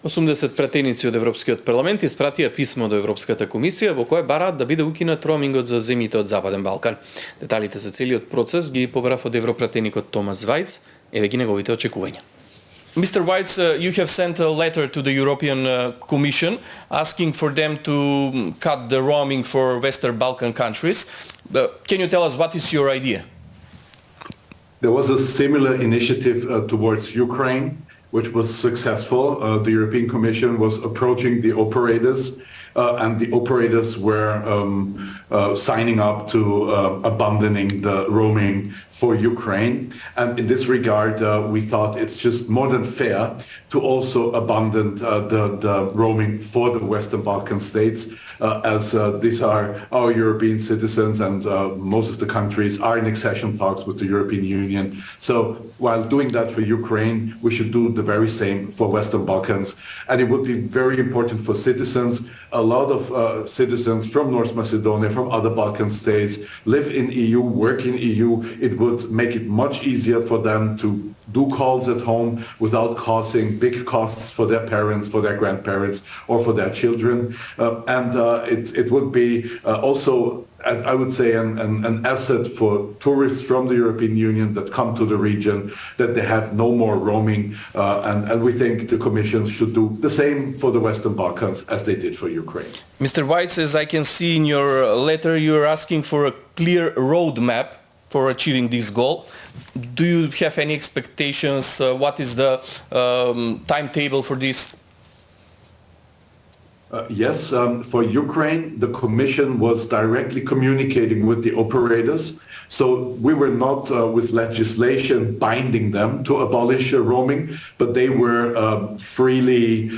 80 пратеници од Европскиот парламент испратија писмо до Европската комисија во кое бараат да биде укинат роумингот за земјите од Западен Балкан. Деталите за целиот процес ги побрав од европратеникот Томас Ваиц, еве ги неговите очекувања. Mr. Waiz, you have sent a letter to the European Commission asking for them to cut the roaming for Western Balkan countries. Can you tell us what is your idea? There was a similar initiative towards Ukraine, which was successful. The European Commission was approaching the operators, and the operators were signing up to abandoning the roaming for Ukraine. And in this regard, we thought it's just more than fair to also abandon the roaming for the Western Balkan states, as these are our European citizens, and most of the countries are in accession talks with the European Union. So while doing that for Ukraine, we should do the very same for Western Balkans. And it would be very important for citizens. A lot of citizens from North Macedonia, from other Balkan states, live in EU, work in EU. It would make it much easier for them to do calls at home without causing big costs for their parents, for their grandparents, or for their children. It would be also, I would say, an asset for tourists from the European Union that come to the region, that they have no more roaming. And we think the Commission should do the same for the Western Balkans as they did for Ukraine. Mr. Waiz, as I can see in your letter, you're asking for a clear roadmap for achieving this goal. Do you have any expectations? What is the timetable for this? Yes, for Ukraine, the Commission was directly communicating with the operators. So we were not with legislation binding them to abolish roaming, but they were freely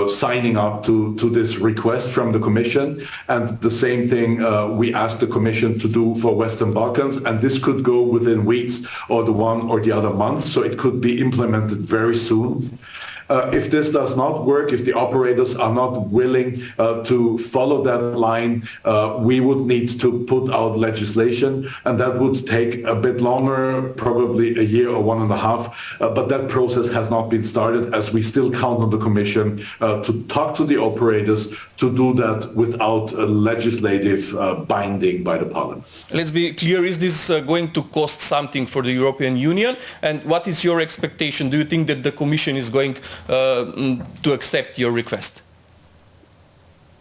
signing up to this request from the Commission. And the same thing we asked the Commission to do for Western Balkans, and this could go within weeks or the one or the other months, so it could be implemented very soon. If this does not work, if the operators are not willing to follow that line, we would need to put out legislation, and that would take a bit longer, probably a year or 1.5. But that process has not been started, as we still count on the Commission to talk to the operators to do that without a legislative binding by the Parliament. Let's be clear, is this going to cost something for the European Union? And what is your expectation? Do you think that the Commission is going to accept your request?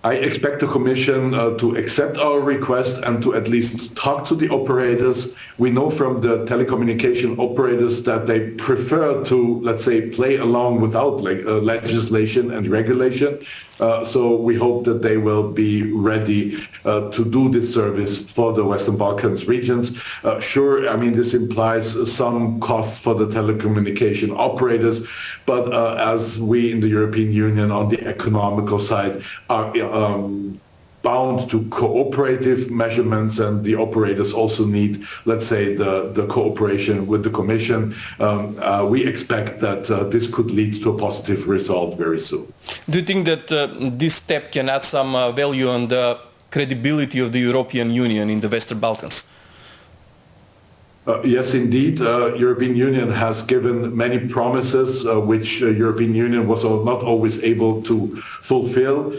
I expect the Commission to accept our request and to at least talk to the operators. We know from the telecommunication operators that they prefer to, let's say, play along without legislation and regulation. So we hope that they will be ready to do this service for the Western Balkans regions. Sure, I mean, this implies some costs for the telecommunication operators, but as we in the European Union on the economical side are bound to cooperative measurements, and the operators also need, let's say, the cooperation with the Commission. We expect that this could lead to a positive result very soon. Do you think that this step can add some value on the credibility of the European Union in the Western Balkans? Yes, indeed. European Union has given many promises which European Union was not always able to fulfill.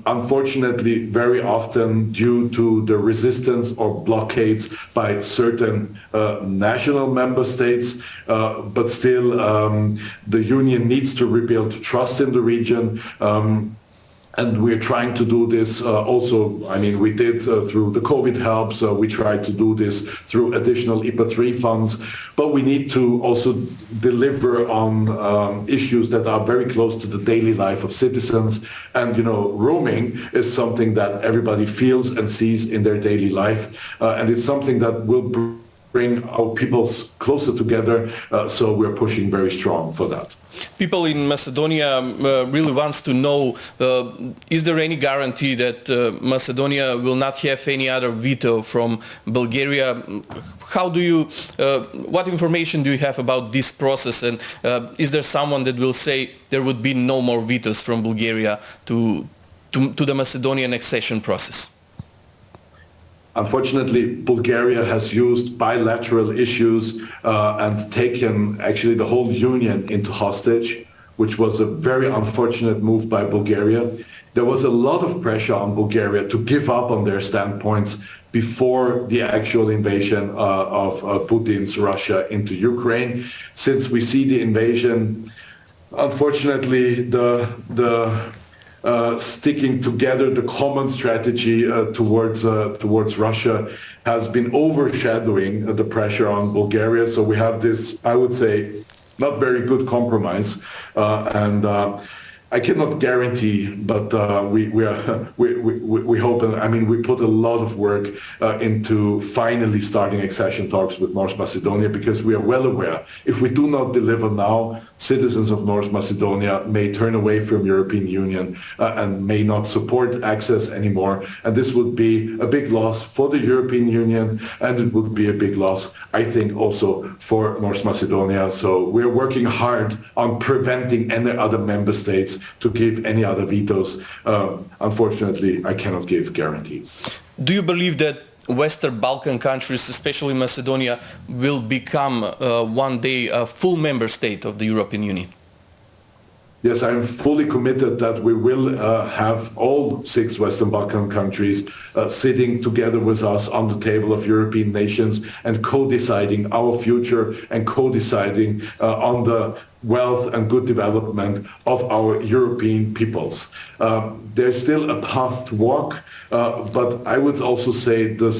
Unfortunately, very often due to the resistance or blockades by certain national member states. But still, the Union needs to rebuild trust in the region. And we're trying to do this also, I mean, we did through the COVID helps, we tried to do this through additional IPA 3 funds, but we need to also deliver on issues that are very close to the daily life of citizens. And, you know, roaming is something that everybody feels and sees in their daily life, and it's something that will bring our peoples closer together, so we're pushing very strong for that. People in Macedonia really wants to know, is there any guarantee that Macedonia will not have any other veto from Bulgaria? How do you, what information do you have about this process, and is there someone that will say there would be no more vetoes from Bulgaria to the Macedonian accession process? Unfortunately, Bulgaria has used bilateral issues and taken actually the whole union into hostage. which was a very unfortunate move by Bulgaria. There was a lot of pressure on Bulgaria to give up on their standpoints before the actual invasion of Putin's Russia into Ukraine. Since we see the invasion, unfortunately, the sticking together, the common strategy towards Russia has been overshadowing the pressure on Bulgaria. So we have this, I would say, not very good compromise, and I cannot guarantee, but we hope, and I mean, we put a lot of work into finally starting accession talks with North Macedonia, because we are well aware if we do not deliver now, citizens of North Macedonia may turn away from European Union and may not support access anymore. And this would be a big loss for the European Union, and it would be a big loss, I think, also for North Macedonia. So we're working hard on preventing any other member states to give any other vetoes. Unfortunately, I cannot give guarantees. Do you believe that Western Balkan countries, especially Macedonia, will become one day a full member state of the European Union? Yes, I'm fully committed that we will have all 6 Western Balkan countries sitting together with us on the table of European nations and co-deciding our future and co-deciding on the wealth and good development of our European peoples. There's still a path to walk, but I would also say the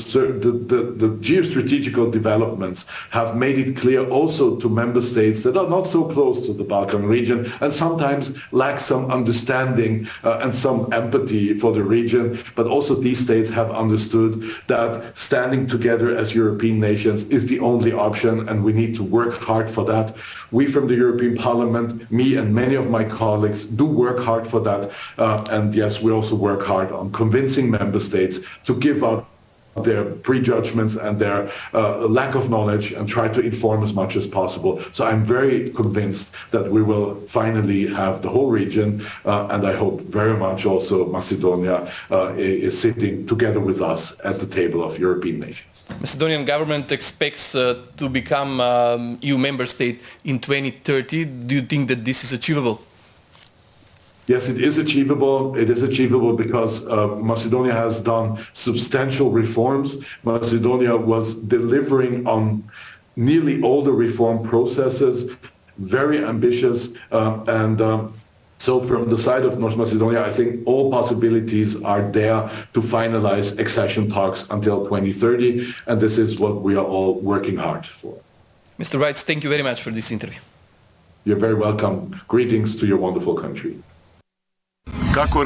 geostrategical developments have made it clear also to member states that are not so close to the Balkan region and sometimes lack some understanding and some empathy for the region, but also these states have understood that standing together as European nations is the only option, and we need to work hard for that. We from the European Parliament, me and many of my colleagues, do work hard for that, and yes, we also work hard on convincing member states to give up their prejudgments and their lack of knowledge and try to inform as much as possible. So I'm very convinced that we will finally have the whole region, and I hope very much also Macedonia is sitting together with us at the table of European nations. Macedonian government expects to become EU member state in 2030. Do you think that this is achievable? Yes, it is achievable. It is achievable because Macedonia has done substantial reforms. Macedonia was delivering on nearly all the reform processes, very ambitious, and so from the side of North Macedonia, I think all possibilities are there to finalize accession talks until 2030, and this is what we are all working hard for. Mr. Vaic, thank you very much for this interview. You're very welcome. Greetings to your wonderful country. Kako